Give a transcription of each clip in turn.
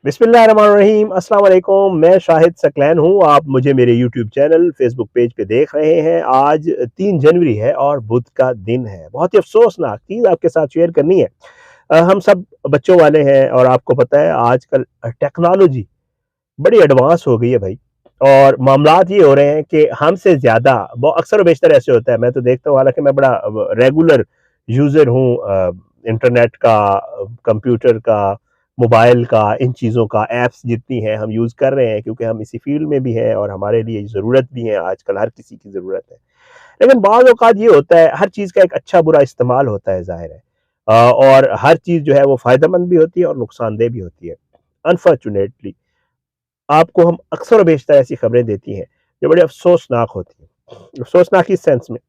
बिस्मिल्लाहिर्रहमानिर्रहीम अस्सलाम वालेकुम। मैं शाहिद सकलैन हूँ। आप मुझे मेरे यूट्यूब चैनल, फेसबुक पेज पे देख रहे हैं। आज 3 जनवरी है और बुध का दिन है। बहुत ही अफ़सोसनाक चीज़ आपके साथ शेयर करनी है। हम सब बच्चों वाले हैं और आपको पता है आजकल टेक्नोलॉजी बड़ी एडवांस हो गई है भाई। और मामलात ये हो रहे हैं कि हमसे ज़्यादा ब अक्सर व बेशतर ऐसे होता है, मैं तो देखता हूँ, हालाँकि मैं बड़ा रेगुलर यूज़र हूँ इंटरनेट का, कंप्यूटर का, मोबाइल का, इन चीज़ों का, ऐप्स जितनी हैं हम यूज़ कर रहे हैं क्योंकि हम इसी फ़ील्ड में भी हैं और हमारे लिए ज़रूरत भी है, आजकल हर किसी की ज़रूरत है। लेकिन बाज़ औक़ात ये होता है, हर चीज़ का एक अच्छा-बुरा इस्तेमाल होता है, ज़ाहिर है। और हर चीज़ जो है वो फ़ायदेमंद भी होती है और नुकसानदेह भी होती है। अनफ़ॉर्च्यूनेटली आपको हम अक्सर और बेशतर ऐसी खबरें देती हैं, जो बड़ी अफ़सोसनाक होती हैं। अफ़सोसनाक इस सेंस में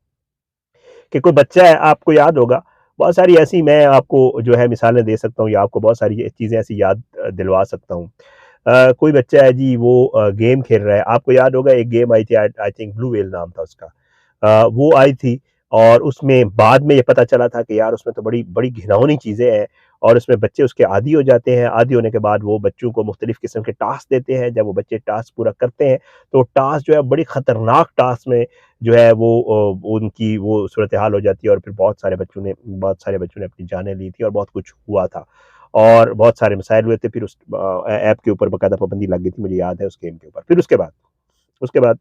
कि कोई बच्चा है, आपको याद होगा, बहुत सारी ऐसी मैं आपको जो है मिसालें दे सकता हूँ या आपको बहुत सारी चीज़ें ऐसी याद दिलवा सकता हूँ। कोई बच्चा है जी, वो गेम खेल रहा है, आपको याद होगा एक गेम आई थी, आई आई थिंक ब्लू व्हेल नाम था उसका। वो आई थी और उसमें बाद में ये पता चला था कि यार उसमें तो बड़ी बड़ी घिनौनी चीज़ें हैं और उसमें बच्चे उसके आदी हो जाते हैं। आदी होने के बाद वो बच्चों को मुख्तलिफ़ किस्म के टास्क देते हैं। जब वो बच्चे टास्क पूरा करते हैं, तो टास्क जो है बड़ी ख़तरनाक टास्क में जो है वो उनकी वो सूरत-ए-हाल हो जाती है और फिर बहुत सारे बच्चों ने अपनी जानें ली थी और बहुत कुछ हुआ था। और बहुत सारे मसाइल हुए थे, फिर उस ऐप के ऊपर बाकायदा पाबंदी लग गई थी, मुझे याद है उस गेम के ऊपर। फिर उसके बाद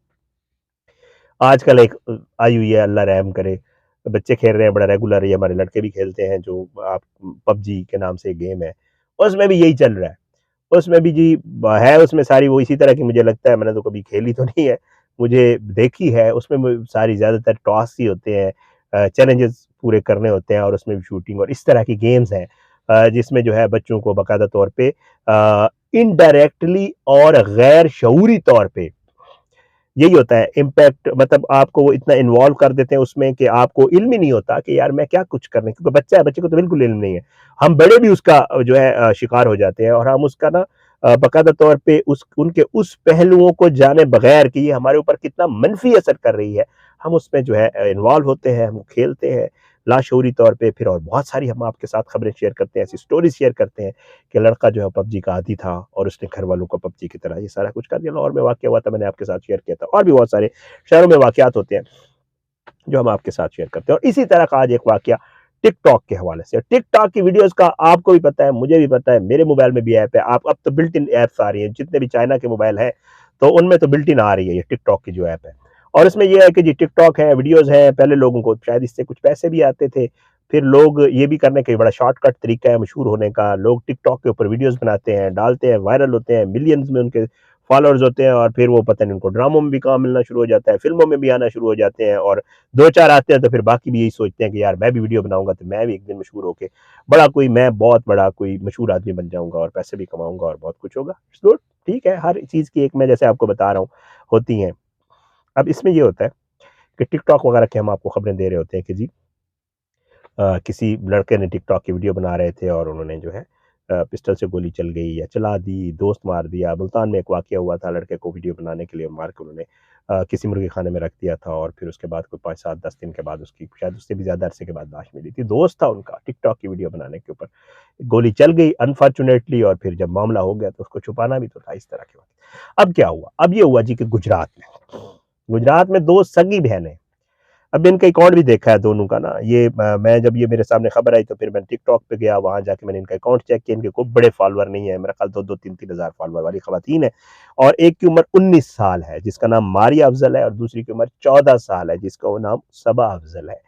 आजकल एक आई हुई है, अल्लाह रहम करे, बच्चे खेल रहे हैं बड़ा रेगुलर, ये हमारे लड़के भी खेलते हैं, जो आप पबजी के नाम से एक गेम है, उसमें भी यही चल रहा है। उसमें भी जी है, उसमें सारी वो इसी तरह की, मुझे लगता है, मैंने तो कभी खेली तो नहीं है, मुझे देखी है, उसमें सारी ज़्यादातर टॉस ही होते हैं, चैलेंजेस पूरे करने होते हैं और उसमें भी शूटिंग और इस तरह की गेम्स हैं जिसमें जो है बच्चों को बाकायदा तौर पे इनडायरेक्टली और गैर शऊरी तौर पे यही होता है इम्पैक्ट, मतलब आपको वो इतना इन्वॉल्व कर देते हैं उसमें कि आपको इल्म ही नहीं होता कि यार मैं क्या कुछ कर रहे हैं, क्योंकि बच्चा है, बच्चे को तो बिल्कुल इल्म नहीं है। हम बड़े भी उसका जो है शिकार हो जाते हैं और हम उसका ना बाकायदा तौर पे उनके उस पहलुओं को जाने बगैर कि ये हमारे ऊपर कितना मनफ़ी असर कर रही है, हम उसमें जो है इन्वॉल्व होते हैं, हम खेलते हैं लाशऊरी तौर पे। फिर और बहुत सारी हम आपके साथ खबरें शेयर करते हैं, ऐसी स्टोरी शेयर करते हैं कि लड़का जो है पबजी का आदी था और उसने घर वालों को पबजी की तरह ये सारा कुछ कर दिया। लाहौर में वाक़या हुआ था, मैंने आपके साथ शेयर किया था, और भी बहुत सारे शहरों में वाक़यात होते हैं जो हम आपके साथ शेयर करते हैं। और इसी तरह का आज एक वाक़या टिकटॉक के हवाले से। टिकटॉक की वीडियोज़ का आपको भी पता है, मुझे भी पता है, मेरे मोबाइल में भी ऐप है। आप अब तो बिल्ट इन ऐप्स आ रही हैं, जितने भी चाइना के मोबाइल हैं, तो उनमें तो बिल्ट इन आ रही है ये टिकटॉक की जो ऐप है। और इसमें ये है कि जी टिकटॉक है, वीडियोज़ हैं, पहले लोगों को शायद इससे कुछ पैसे भी आते थे। फिर लोग ये भी करने के बड़ा शॉर्टकट तरीका है मशहूर होने का, लोग टिकटॉक के ऊपर वीडियोज़ बनाते हैं, डालते हैं, वायरल होते हैं, मिलियंस में उनके फॉलोअर्स होते हैं और फिर वो पता नहीं उनको ड्रामों में भी काम मिलना शुरू हो जाता है, फ़िल्मों में भी आना शुरू हो जाते हैं और 2-4 आते हैं तो फिर बाकी भी यही सोचते हैं कि यार मैं भी वीडियो बनाऊँगा तो मैं भी एक दिन मशहूर होके मैं बहुत बड़ा कोई मशहूर आदमी बन जाऊँगा और पैसे भी कमाऊँगा और बहुत कुछ होगा। इट्स गुड, ठीक है, हर चीज़ की एक, मैं जैसे आपको बता रहा हूँ, होती हैं। अब इसमें ये होता है कि टिकटॉक वगैरह की हम आपको खबरें दे रहे होते हैं कि जी किसी लड़के ने टिकटॉक की वीडियो बना रहे थे और उन्होंने जो है पिस्टल से गोली चल गई या चला दी, दोस्त मार दिया। मुल्तान में एक वाक़या हुआ था, लड़के को वीडियो बनाने के लिए मार के उन्होंने किसी मुर्गी खाने में रख दिया था और फिर उसके बाद कोई 5, 7, 10 दिन के बाद उसकी, शायद उससे भी ज़्यादा अरसे के बाद, लाश मिली थी। दोस्त था उनका, टिकटॉक की वीडियो बनाने के ऊपर। गोली चल गई अनफॉर्च्यूनेटली और फिर जब मामला हो गया तो उसको छुपाना भी तो था, इस तरह की बात। अब क्या हुआ? अब ये हुआ जी कि गुजरात में 2 सगी बहनें, अब इनका अकाउंट भी देखा है दोनों का ना, ये मैं जब ये मेरे सामने खबर आई तो फिर मैंने टिकटॉक पे गया, वहाँ जाके मैंने इनका अकाउंट चेक किया, इनके खूब बड़े फॉलोवर नहीं है, मेरा ख्याल 2-2 3-3 हज़ार फॉलोवर वाली खवातीन है और एक की उम्र 19 साल है जिसका नाम मारिया अफ़ज़ल है और दूसरी की उम्र 14 साल है जिसका वो नाम सबा अफ़ज़ल है।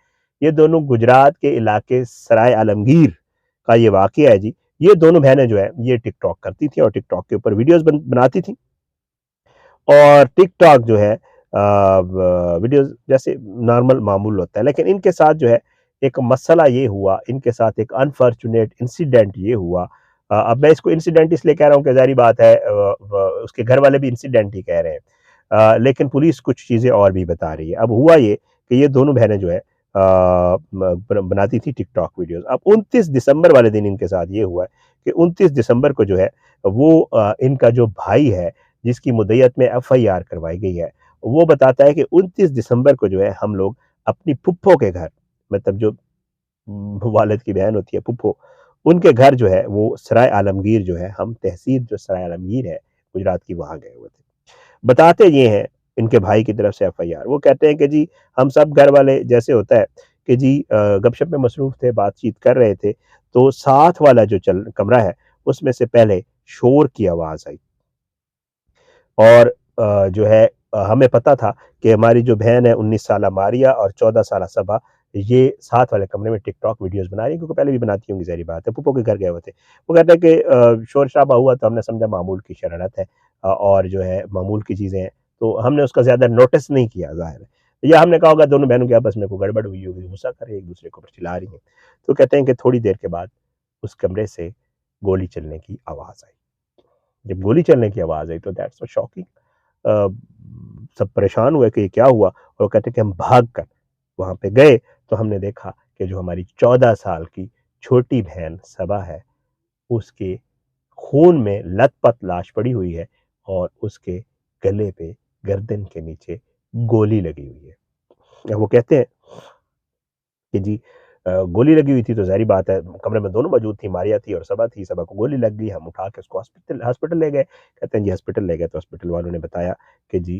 ये दोनों गुजरात के इलाके सराय आलमगीर का ये वाक़या है जी। ये दोनों बहनें जो है ये टिकटॉक करती थी और टिकटॉक के ऊपर वीडियोज़ बनाती थी और टिकटॉक जो है वीडियोज़ जैसे नॉर्मल मामूल होता है, लेकिन इनके साथ जो है एक मसला ये हुआ, इनके साथ एक अनफॉर्च्यूनेट इंसिडेंट ये हुआ। अब मैं इसको इंसिडेंट इसलिए कह रहा हूँ कि ज़ाहिर-सी बात है उसके घर वाले भी इंसिडेंट ही कह रहे हैं। लेकिन पुलिस कुछ चीज़ें और भी बता रही है। अब हुआ ये कि ये दोनों बहनें जो है बनाती थी टिकटॉक वीडियोज़। अब 29 दिसंबर वाले दिन इनके साथ ये हुआ है कि 29 दिसंबर को जो है वो इनका जो भाई है, जिसकी मुद्दईयत में एफआईआर करवाई गई है, वो बताता है कि 29 दिसंबर को जो है हम लोग अपनी फुप्पो के घर, मतलब जो वालिद की बहन होती है फुप्पो, उनके घर जो है वो सराय आलमगीर जो है, हम तहसील जो सराय आलमगीर है गुजरात की, वहाँ गए हुए थे। बताते ये हैं इनके भाई की तरफ से एफआईआर, वो कहते हैं कि जी हम सब घर वाले जैसे होता है कि जी गपशप में मसरूफ़ थे, बातचीत कर रहे थे, तो साथ वाला जो चल कमरा है उसमें से पहले शोर की आवाज़ आई और जो है हमें पता था कि हमारी जो बहन है 19 साला मारिया और 14 साला सबा, ये साथ वाले कमरे में टिकटॉक वीडियोज़ बना रही हैं, क्योंकि पहले भी बनाती होंगी, ज़ाहिर बात है, फूफो के घर गए हुए थे। वो कहते हैं कि शोर-शराबा हुआ तो हमने समझा मामूल की शरारत है, और जो है मामूल की चीज़ें हैं, तो हमने उसका ज़्यादा नोटिस नहीं किया, ज़ाहिर है। या हमने कहा होगा दोनों बहनों की आपस में कोई गड़बड़ हुई होगी, गुस्सा कर रही है, एक-दूसरे के ऊपर चिल्ला रही हैं। तो कहते हैं कि थोड़ी देर के बाद उस कमरे से गोली चलने की आवाज़ आई। जब गोली चलने की आवाज़ आई तो दैट्स व्हाट शॉकिंग। अ, सब परेशान हुए कि ये क्या हुआ, और कहते हैं कि हम भाग कर वहाँ पे गए, तो हमने देखा कि जो हमारी 14 साल की छोटी बहन सबा है, उसके खून में लथपथ लाश पड़ी हुई है और उसके गले पे, गर्दन के नीचे गोली लगी हुई है। वो कहते हैं कि जी गोली लगी हुई थी तो ज़ाहिर बात है, कमरे में दोनों मौजूद थी, मारिया थी और सबा थी, सबा को गोली लग गई, हम उठा के उसको हॉस्पिटल हॉस्पिटल ले गए। कहते हैं जी हॉस्पिटल ले गए तो हॉस्पिटल वालों ने बताया कि जी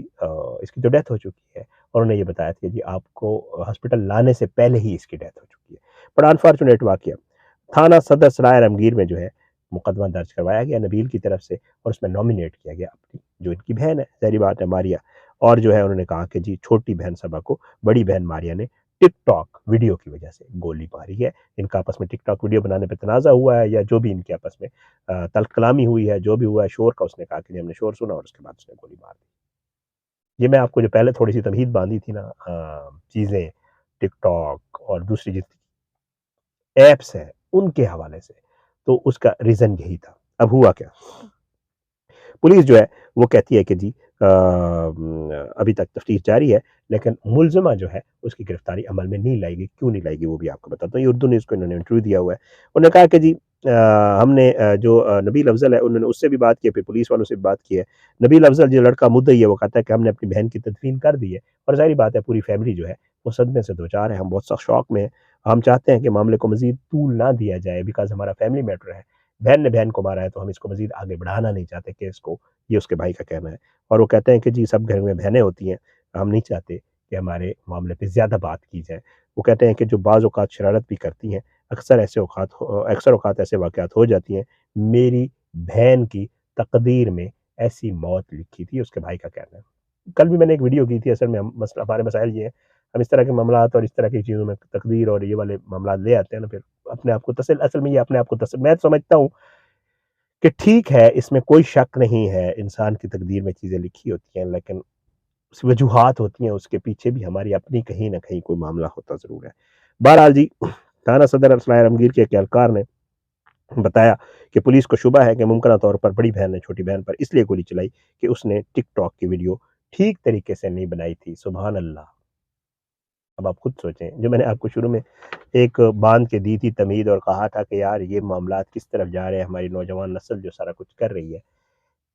इसकी तो डेथ हो चुकी है, और उन्होंने ये बताया था कि जी आपको हॉस्पिटल लाने से पहले ही इसकी डेथ हो चुकी है। बड़ा अनफॉर्चुनेट वाक़या। थाना सदर सराय रामगीर में जो है मुकदमा दर्ज करवाया गया नबील की तरफ से, और उसमें नॉमिनेट किया गया अपनी जो इनकी बहन है, ज़ाहिर बात है, मारिया, और जो है उन्होंने कहा कि जी छोटी बहन सबा को बड़ी बहन मारिया ने टिकटॉक वीडियो की वजह से गोली मारी है। इनका आपस में टिकटॉक वीडियो बनाने पे तनाज़ा हुआ है, या जो भी इनके आपस में तल्ख़-कलामी हुई है, जो भी हुआ है, शोर का उसने कहा कि हमने शोर सुना और उसके बाद उसने गोली मार दी। ये मैं आपको जो पहले थोड़ी-सी तमहीद बाँधी थी ना, चीज़ें, टिकटॉक और दूसरी जितनी ऐप्स हैं, उनके हवाले से, तो उसका रीज़न यही था। अब हुआ क्या? पुलिस जो है वो कहती है कि जी अभी तक तफ्तीश जारी है, लेकिन मुलज़िमा जो है उसकी गिरफ्तारी अमल में नहीं लाएगी। क्यों नहीं लाएगी वो भी आपको बताता हूँ। ये उर्दू न्यूज़ को इन्होंने इंटरव्यू दिया हुआ है। उन्होंने कहा कि जी हमने जो नबील अफ़ज़ल है उन्होंने उससे भी बात की है, फिर पुलिस वालों से भी बात की है। नबील अफ़ज़ल जो लड़का मुद्दई है वो कहता है कि हमने अपनी बहन की तदफ़ीन कर दी है, और ज़ाहिर बात है पूरी फैमिली जो है वो सदमे से दो-चार है। हम बहुत सख्त शॉक में हैं। हम चाहते हैं कि मामले को मज़ीद तूल ना दिया जाए, बिकॉज़ हमारा फैमिली मैटर है। बहन ने बहन को मारा है तो हम इसको मज़ीद आगे बढ़ाना नहीं चाहते केस को, ये उसके भाई का कहना है। और वो कहते हैं कि जी सब घर में बहनें होती हैं, हम नहीं चाहते कि हमारे मामले पे ज़्यादा बात की जाए। वो कहते हैं कि जो बाज़ औक़ात शरारत भी करती हैं, अक्सर औक़ात ऐसे वाक़यात हो जाती हैं। मेरी बहन की तकदीर में ऐसी मौत लिखी थी, उसके भाई का कहना है। कल भी मैंने एक वीडियो की थी, असल में हम मसला हमारे मसाइल ये हैं, हम इस तरह के मामलात और इस तरह की चीज़ों में तकदीर और ये वाले मामलात ले आते हैं ना, फिर अपने आप को असल में ये अपने आप को मैं समझता हूँ कि ठीक है, इसमें कोई शक नहीं है, इंसान की तकदीर में चीज़ें लिखी होती हैं, लेकिन वजूहात होती हैं, उसके पीछे भी हमारी अपनी कहीं न कहीं कोई मामला होता ज़रूर है। बहरहाल जी, थाना सदर असराय रामगीर के एक एहलकार ने बताया कि पुलिस को शुबा है कि मुमकिना तौर पर बड़ी बहन ने छोटी बहन पर इसलिए गोली चलाई कि उसने टिकटॉक की वीडियो ठीक तरीके से नहीं बनाई थी। सुबहान अल्लाह! अब आप खुद सोचें, जो मैंने आपको शुरू में एक बाँध के दी थी तमहीद और कहा था कि यार ये मामलात किस तरफ जा रहे हैं, हमारी नौजवान नस्ल जो सारा कुछ कर रही है।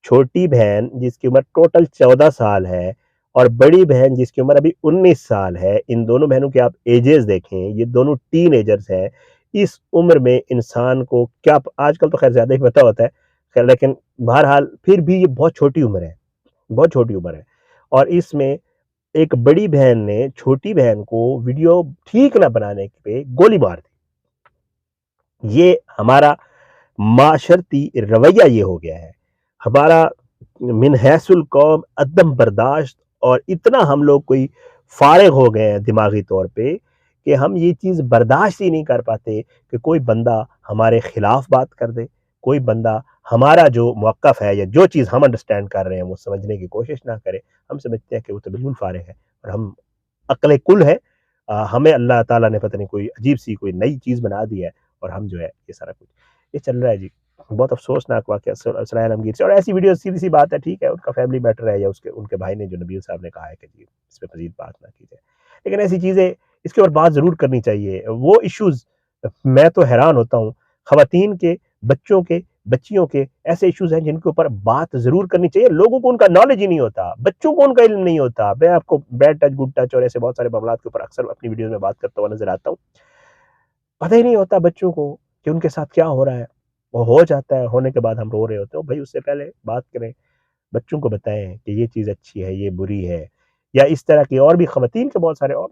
छोटी बहन जिसकी उम्र टोटल 14 साल है और बड़ी बहन जिसकी उम्र अभी 19 साल है, इन दोनों बहनों के आप एजेस देखें, ये दोनों टीनेजर्स हैं। इस उम्र में इंसान को क्या आजकल तो ख़ैर ज़्यादा ही पता होता है, ख़ैर लेकिन बहरहाल फिर भी ये बहुत छोटी उम्र है, बहुत छोटी उम्र है, और इसमें एक बड़ी बहन ने छोटी बहन को वीडियो ठीक ना बनाने पे गोली मार दी। ये हमारा माशरती रवैया ये हो गया है। हमारा मिन हैसुल कौम अदम बर्दाश्त, और इतना हम लोग कोई फ़ारिग़ हो गए हैं दिमागी तौर पे कि हम ये चीज़ बर्दाश्त ही नहीं कर पाते कि कोई बंदा हमारे खिलाफ बात कर दे, कोई बंदा हमारा जो मौक़िफ़ है या जो चीज़ हम अंडरस्टैंड कर रहे हैं वो समझने की कोशिश ना करे। हम समझते हैं कि वो तो बिल्कुल फ़ारिग़ है और हम अक्ल कुल है। हमें अल्लाह ताला ने पता नहीं कोई अजीब-सी कोई नई चीज़ बना दी है, और हम जो है ये सारा कुछ ये चल रहा है जी। बहुत अफ़सोसनाक वाक़या सराय आलमगीर से, और ऐसी वीडियो सीधी-सी बात है, ठीक है, उनका फैमिली मैटर है, या उसके उनके भाई ने जो नबील साहब ने कहा है कि जी इस पे मज़ीद बात ना की जाए। लेकिन ऐसी चीज़ें इसके ऊपर बात ज़रूर करनी चाहिए। वो इश्यूज़ मैं तो हैरान होता हूँ, ख़वातीन के, बच्चों के, बच्चियों के ऐसे इश्यूज़ हैं जिनके ऊपर बात ज़रूर करनी चाहिए। लोगों को उनका नॉलेज ही नहीं होता, बच्चों को उनका इल्म नहीं होता। मैं आपको बैड टच, गुड टच और ऐसे बहुत सारे मामलात के ऊपर अक्सर अपनी वीडियोज़ में बात करता हुआ नज़र आता हूँ। पता ही नहीं होता बच्चों को कि उनके साथ क्या हो रहा है। वो हो जाता है, होने के बाद हम रो रहे होते हैं, भई उससे पहले बात करें, बच्चों को बताएँ कि ये चीज़ अच्छी है, ये बुरी है। या इस तरह की और भी ख़वातीन के बहुत सारे और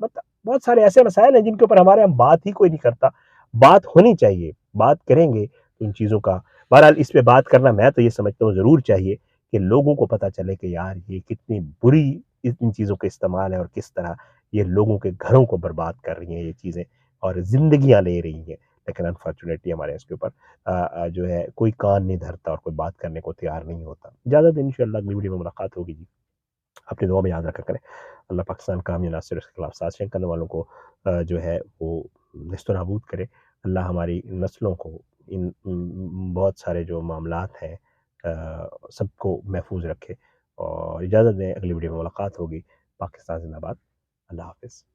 बहुत सारे ऐसे मसाइल हैं जिनके ऊपर हमारे यहाँ बात ही कोई नहीं करता। बात होनी चाहिए, बात करेंगे तो इन चीज़ों का बहरहाल इस पे बात करना मैं तो ये समझता हूँ ज़रूर चाहिए कि लोगों को पता चले कि यार ये कितनी बुरी इन चीज़ों का इस्तेमाल है और किस तरह ये लोगों के घरों को बर्बाद कर रही हैं ये चीज़ें और ज़िंदगियाँ ले रही हैं। लेकिन अनफॉर्चुनेटली हमारे इसके ऊपर जो है कोई कान नहीं धरता और कोई बात करने को तैयार नहीं होता। इजाज़त है इंशाअल्लाह अगली वीडियो में मुलाकात होगी जी। अपनी दुआ में याद रखा करें। अल्लाह पाकिस्तान का हम नासिर उसके खिलाफ साजिशें करने वालों को जो है वो नेस्तनाबूद करे। अल्लाह हमारी नस्लों को इन बहुत सारे जो मामलात हैं सबको महफूज़ रखे और इजाज़त दें अगली वीडियो में मुलाकात होगी। पाकिस्तान ज़िंदाबाद। अल्लाह हाफ़िज़।